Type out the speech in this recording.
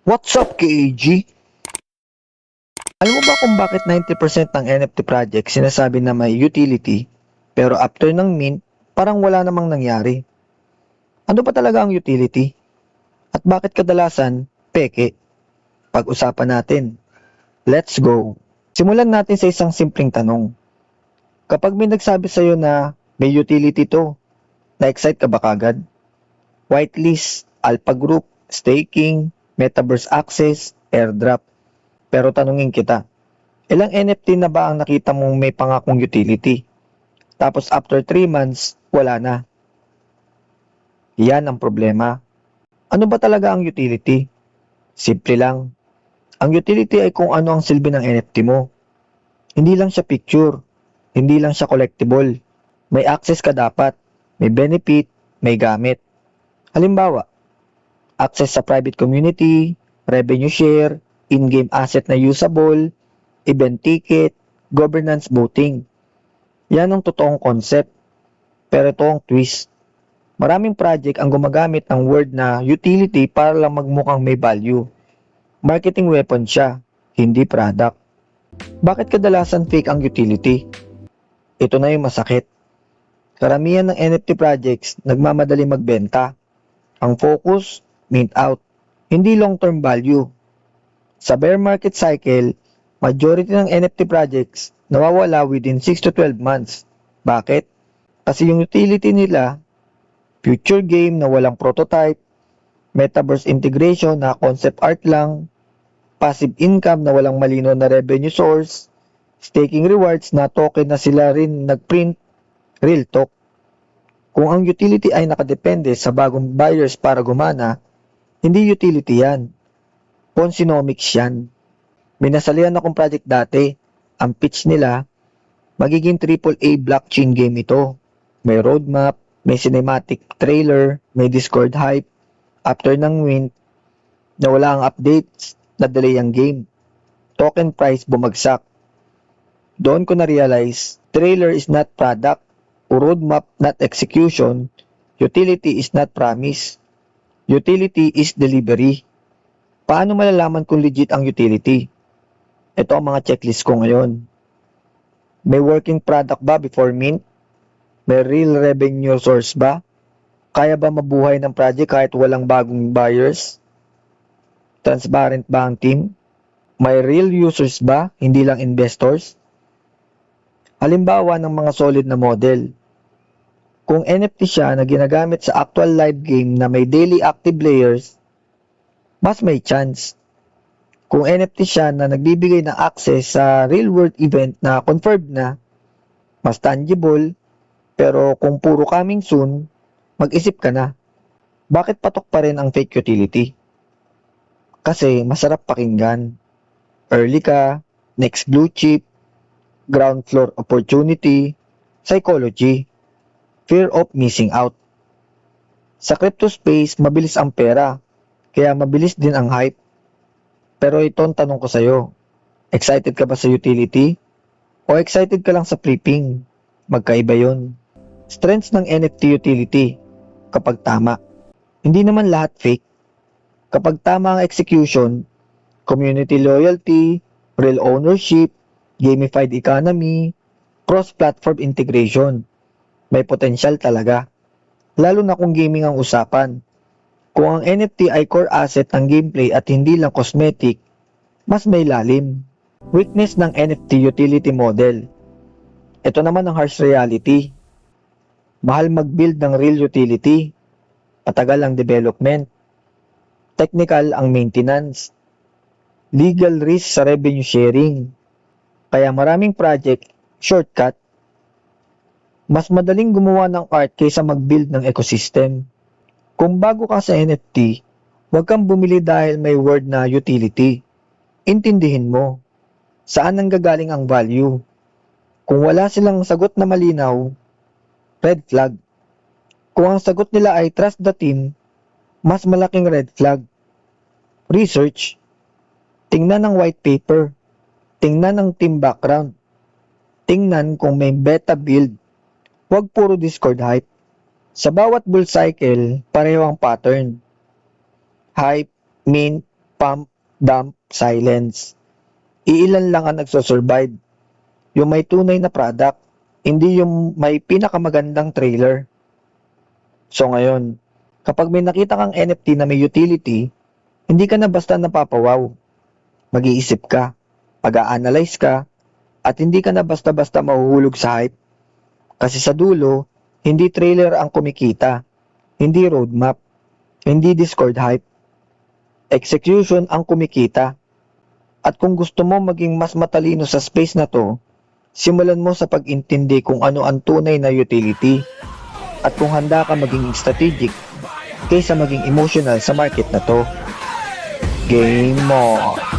What's up, KAG? Alam mo ba kung bakit 90% ng NFT project sinasabi na may utility, pero after ng mint, parang wala namang nangyari? Ano ba talaga ang utility? At bakit kadalasan, peke? Pag-usapan natin. Let's go! Simulan natin sa isang simpleng tanong. Kapag may nagsabi sa'yo na may utility to, na-excite ka ba kagad? Whitelist, alpha group, staking, metaverse access, airdrop. Pero tanungin kita, ilang NFT na ba ang nakita mong may pangakong utility? Tapos after 3 months, wala na. Yan ang problema. Ano ba talaga ang utility? Simple lang. Ang utility ay kung ano ang silbi ng NFT mo. Hindi lang siya picture. Hindi lang siya collectible. May access ka dapat. May benefit. May gamit. Halimbawa, access sa private community, revenue share, in-game asset na usable, event ticket, governance voting. Yan ang totoong concept. Pero ito ang twist. Maraming project ang gumagamit ng word na utility para lang magmukhang may value. Marketing weapon siya, hindi product. Bakit kadalasan fake ang utility? Ito na yung masakit. Karamihan ng NFT projects nagmamadali magbenta. Ang focus, mint out, hindi long-term value. Sa bear market cycle, majority ng NFT projects nawawala within 6 to 12 months. Bakit? Kasi yung utility nila, future game na walang prototype, metaverse integration na concept art lang, passive income na walang malino na revenue source, staking rewards na token na sila rin nagprint, real talk. Kung ang utility ay nakadepende sa bagong buyers para gumana, hindi utility yan. Ponzinomics yan. May nasalihan akong project dati. Ang pitch nila, magiging AAA blockchain game ito. May roadmap, may cinematic trailer, may Discord hype. After ng win, nawala ang updates, na-delay ang game. Token price bumagsak. Doon ko na-realize, trailer is not product, roadmap not execution, utility is not promise. Utility is delivery. Paano malalaman kung legit ang utility? Ito ang mga checklist ko ngayon. May working product ba before mint? May real revenue source ba? Kaya ba mabuhay ng project kahit walang bagong buyers? Transparent ba ang team? May real users ba, hindi lang investors? Halimbawa ng mga solid na model. Kung NFT siya na ginagamit sa actual live game na may daily active players, mas may chance. Kung NFT siya na nagbibigay ng access sa real-world event na confirmed na, mas tangible, pero kung puro coming soon, mag-isip ka na. Bakit patok pa rin ang fake utility? Kasi masarap pakinggan. Early ka, next blue chip, ground floor opportunity, psychology, fear of missing out. Sa crypto space, mabilis ang pera, kaya mabilis din ang hype. Pero ito ang tanong ko sa'yo, excited ka ba sa utility? O excited ka lang sa flipping? Magkaiba yon. Strengths ng NFT utility, kapag tama. Hindi naman lahat fake. Kapag tama ang execution, community loyalty, real ownership, gamified economy, cross-platform integration, may potential talaga. Lalo na kung gaming ang usapan. Kung ang NFT ay core asset ng gameplay at hindi lang cosmetic, mas may lalim. Weakness ng NFT utility model. Ito naman ang harsh reality. Mahal mag-build ng real utility. Patagal ang development. Technical ang maintenance. Legal risk sa revenue sharing. Kaya maraming project, shortcut. Mas madaling gumawa ng art kaysa mag-build ng ecosystem. Kung bago ka sa NFT, huwag kang bumili dahil may word na utility. Intindihin mo, saan nanggagaling ang value. Kung wala silang sagot na malinaw, red flag. Kung ang sagot nila ay trust the team, mas malaking red flag. Research. Tingnan ang white paper. Tingnan ang team background. Tingnan kung may beta build. Huwag puro Discord hype. Sa bawat bull cycle, pareho ang pattern. Hype, mint, pump, dump, silence. Iilan lang ang nagsosurvive. Yung may tunay na product, hindi yung may pinakamagandang trailer. So ngayon, kapag may nakita kang NFT na may utility, hindi ka na basta napapawaw. Mag-iisip ka, pag-a-analyze ka, at hindi ka na basta-basta mahuhulog sa hype. Kasi sa dulo, hindi trailer ang kumikita, hindi roadmap, hindi Discord hype. Execution ang kumikita. At kung gusto mo maging mas matalino sa space na to, simulan mo sa pag-intindi kung ano ang tunay na utility at kung handa ka maging strategic kaysa maging emotional sa market na to. Game on!